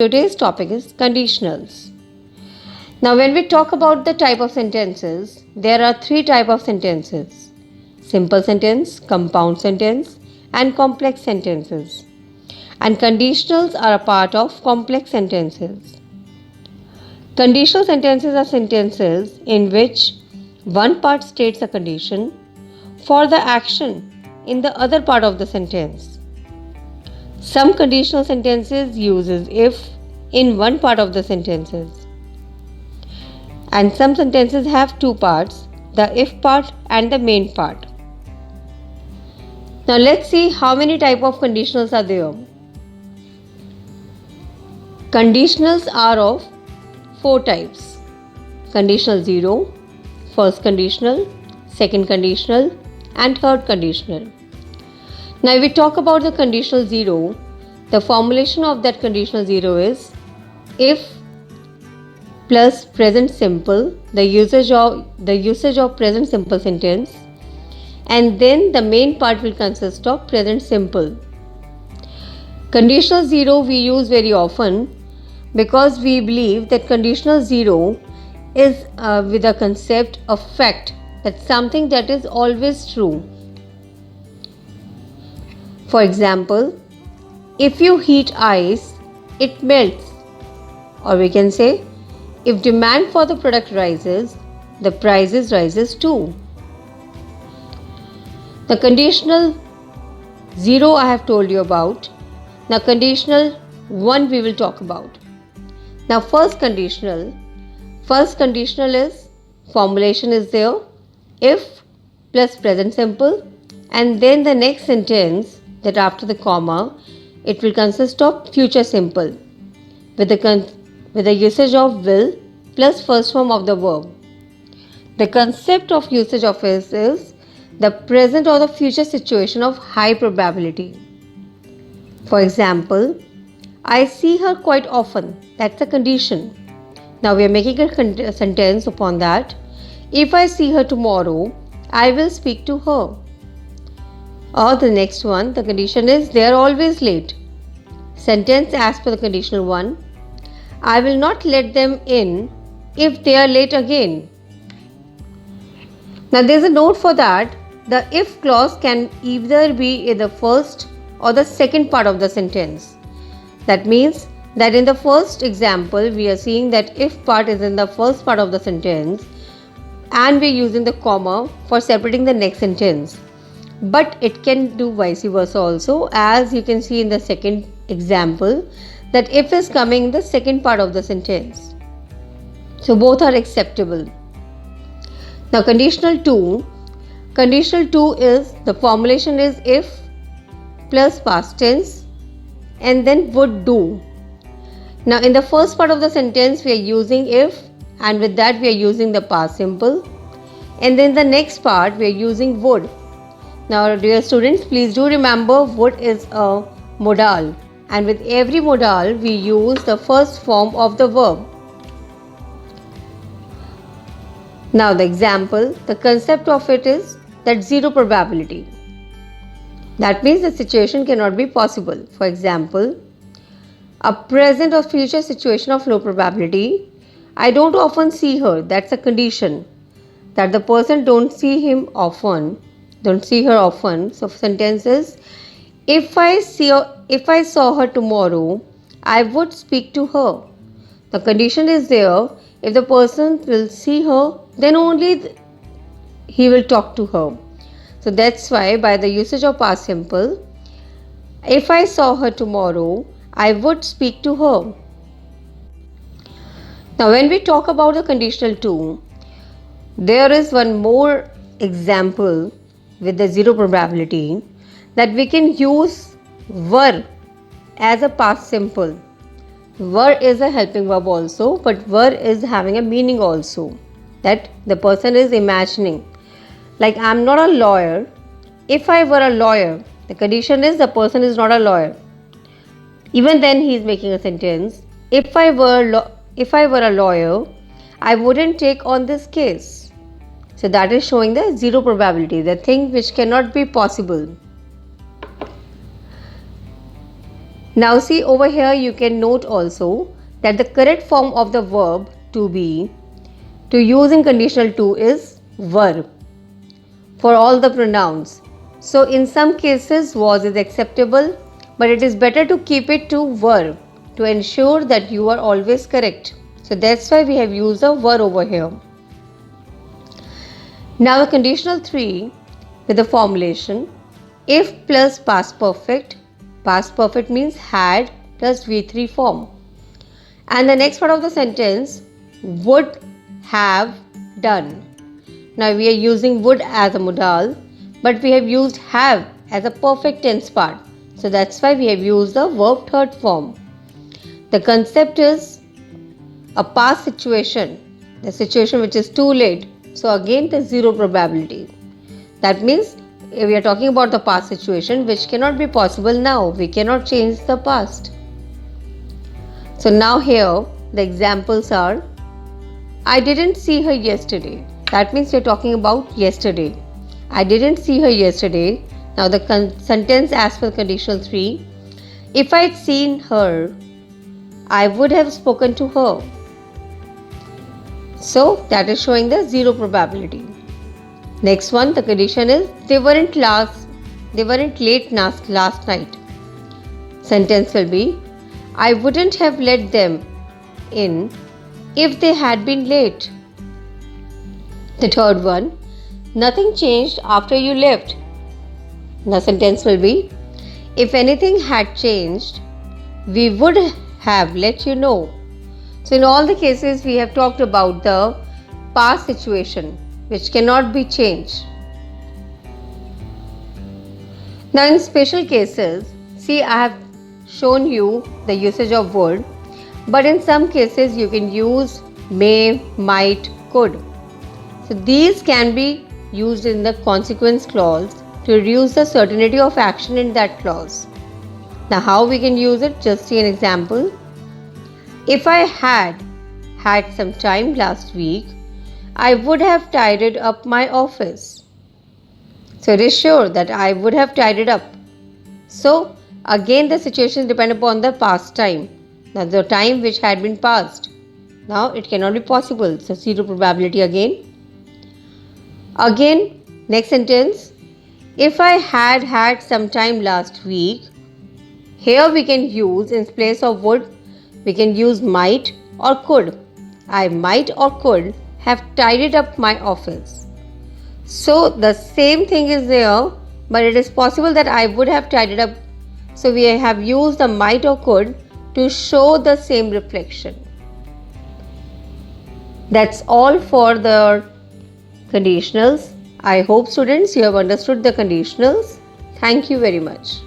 Today's topic is conditionals. Now, when we talk about the type of sentences, there are three types of sentences: simple sentence, compound sentence, and complex sentences. And conditionals are a part of complex sentences. Conditional sentences are sentences in which one part states a condition for the action in the other part of the sentence. Some conditional sentences uses if in one part of the sentences. And some sentences have two parts, the if part and the main part. Now let's see how many type of conditionals are there. Conditionals are of four types: conditional 0, first conditional, second conditional, and third conditional. Now if we talk about the conditional 0, the formulation of that conditional 0 is if plus present simple, the usage of present simple sentence, and then the main part will consist of present simple. Conditional 0 we use very often because we believe that conditional 0 is with a concept of fact, that something that is always true. For example, if you heat ice, it melts. Or we can say, if demand for the product rises, the prices rises too. The conditional 0 I have told you about. Now conditional 1 we will talk about. Now first conditional is formulation is there, if plus present simple, and then the next sentence that after the comma it will consist of future simple with the usage of will plus first form of the verb. The concept of usage of is the present or the future situation of high probability. For example, I see her quite often. That's a condition. Now we are making a sentence upon that. If I see her tomorrow, I will speak to her. Or the next one, the condition is they are always late. Sentence as per the conditional 1. I will not let them in if they are late again. Now there is a note for that. The if clause can either be in the first or the second part of the sentence. That means that in the first example we are seeing that if part is in the first part of the sentence and we are using the comma for separating the next sentence. But it can do vice versa also, as you can see in the second example that if is coming in the second part of the sentence. So both are acceptable. Now conditional 2 is the formulation is if plus past tense and then would do. Now in the first part of the sentence we are using if, and with that we are using the past simple, and then the next part we are using would. Now dear students, please do remember would is a modal, and with every modal we use the first form of the verb. Now the example, the concept of it is that zero probability. That means the situation cannot be possible. For example, a present or future situation of low probability. I don't often see her. That's a condition. That the person don't see her often. So sentences, if I saw her tomorrow, I would speak to her. The condition is there. If the person will see her, then only he will talk to her. So that's why by the usage of past simple, if I saw her tomorrow, I would speak to her. Now when we talk about the conditional 2, there is one more example with the zero probability, that we can use were as a past simple. Were is a helping verb also, but were is having a meaning also, that the person is imagining. Like I am not a lawyer. If I were a lawyer, the condition is the person is not a lawyer. Even then he is making a sentence. If I were a lawyer, I wouldn't take on this case. So that is showing the zero probability, the thing which cannot be possible. Now see over here, you can note also that the correct form of the verb to be to use in conditional 2 is were for all the pronouns. So in some cases was is acceptable, but it is better to keep it to were to ensure that you are always correct. So that's why we have used the were over here. Now the conditional 3 with the formulation if plus past perfect. Past perfect means had plus V3 form. And the next part of the sentence would have done. Now we are using would as a modal, but we have used have as a perfect tense part. So that's why we have used the verb third form. The concept is a past situation, the situation which is too late. So again the zero probability. That means we are talking about the past situation which cannot be possible now. We cannot change the past. So now here the examples are I didn't see her yesterday. That means we are talking about yesterday. I didn't see her yesterday. Now the sentence as per conditional 3. If I had seen her, I would have spoken to her. So that is showing the zero probability. Next one, the condition is they weren't late last night. Sentence will be I wouldn't have let them in if they had been late. The third one, nothing changed after you left. The sentence will be if anything had changed, we would have let you know. So in all the cases we have talked about the past situation which cannot be changed. Now in special cases, see I have shown you the usage of would, but in some cases you can use may, might, could. So these can be used in the consequence clause to reduce the certainty of action in that clause. Now how we can use it? Just see an example. If I had some time last week, I would have tidied up my office. So it is sure that I would have tidied up. So again the situation depends upon the past time. Now the time which had been passed. Now it cannot be possible. So zero probability again. Again, next sentence. If I had some time last week, here we can use in place of would, we can use might or could. I might or could have tidied up my office. So the same thing is there, but it is possible that I would have tidied up. So we have used the might or could to show the same reflection. That's all for the conditionals. I hope students you have understood the conditionals. Thank you very much.